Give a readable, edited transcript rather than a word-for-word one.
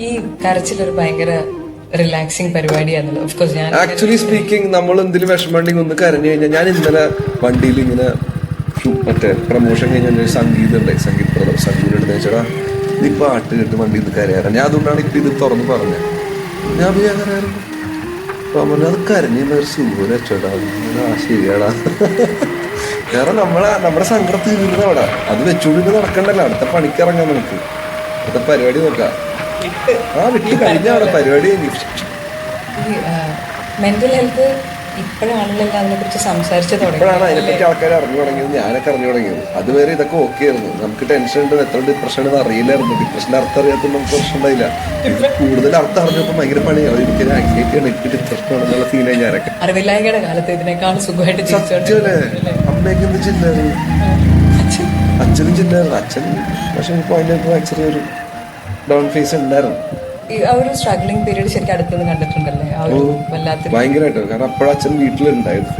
ഈ കരച്ചിലൊരു ഭയങ്കര relaxing പരിപാടിയാണല്ലോ. Of course ഞാൻ ആക്ച്വലി സ്പീക്കിംഗ് നമ്മൾ എന്തെങ്കിലും വിഷമമുണ്ടെങ്കിൽ ഒന്ന് കരഞ്ഞു കഴിഞ്ഞാൽ, ഞാൻ ഇന്നലെ വണ്ടിയിൽ ഇങ്ങനെ മറ്റേ പ്രമോഷൻ കഴിഞ്ഞ സംഗീതം ഉണ്ടായി, സംഗീതം എടുത്ത് വെച്ചാ നീ പാട്ട് കേട്ട് വണ്ടിയിൽ നിന്ന് കരയാറാണ്. ഞാൻ അതുകൊണ്ടാണ് ഇപ്പൊ ഇത് തുറന്ന് പറഞ്ഞത്. ഞാൻ കരയാറുണ്ട്. അപ്പൊ പറഞ്ഞു അത് കരഞ്ഞ ഒരു സുഖം വെച്ചോടാ. ശരിയാടാ. കാരണം നമ്മുടെ സങ്കടം തീർന്ന അവിടെ അത് വെച്ചുകൊണ്ട് നടക്കണ്ടല്ലോ. അടുത്ത പണിക്കിറങ്ങാൻ നമുക്ക്, അടുത്ത പരിപാടി നോക്കാം. വിട്ട് കഴിഞ്ഞ അവിടെ പരിപാടി മെന്റൽ ഹെൽത്ത് ഇപ്പോഴാണല്ലോ അതിനെ കുറിച്ച് സംസാരിച്ചു ഇപ്പോഴാണ് അതിനെപ്പറ്റി ആൾക്കാർ അറിഞ്ഞു തുടങ്ങിയത്, ഞാനൊക്കെ അറിഞ്ഞു തുടങ്ങിയത്. അതുവരെ ഇതൊക്കെ ഓക്കെ ആയിരുന്നു. നമുക്ക് ടെൻഷൻ ഉണ്ട്, എത്ര ഡിപ്രഷൻ ഉണ്ടെന്ന് അറിയില്ലായിരുന്നു. ഡിപ്രഷന്റെ അർത്ഥം അറിയാത്ത നമുക്ക് പ്രശ്നം ഉണ്ടായില്ല. കൂടുതൽ അർത്ഥം അറിഞ്ഞപ്പോൾ ഭയങ്കര പണിയാണ്. എനിക്കൊരു ആൻസൈറ്റി ആണ്, എനിക്ക് ഡിപ്രഷൻ ആണെന്നുള്ള ഫീലായി ഞാനൊക്കെ. അറിവില്ലായ്മയുടെ കാലത്ത് ഇതിനേക്കാൾ സുഖമായിട്ട് സത്യമല്ലേ. അമ്മയൊക്കെ എന്ത് ചില്ലായിരുന്നു, അച്ഛനും ചില്ലായിരുന്നു. അച്ഛൻ പക്ഷെ ഇപ്പോൾ അതിൻ്റെ ആക്ച്വലി ഒരു ഡൗൺ ഫേസ് ഉണ്ടായിരുന്നു. ആ ഒരു സ്ട്രഗ്ലിംഗ് പീരീഡ് ശരിക്കും അടുത്തുനിന്ന് കണ്ടിട്ടുണ്ടല്ലേ? ആ ഒരു വല്ലാത്ത ഭയങ്കരമായിട്ട്. കാരണം അപ്പോഴച്ഛൻ വീട്ടിലുണ്ടായിരുന്നു.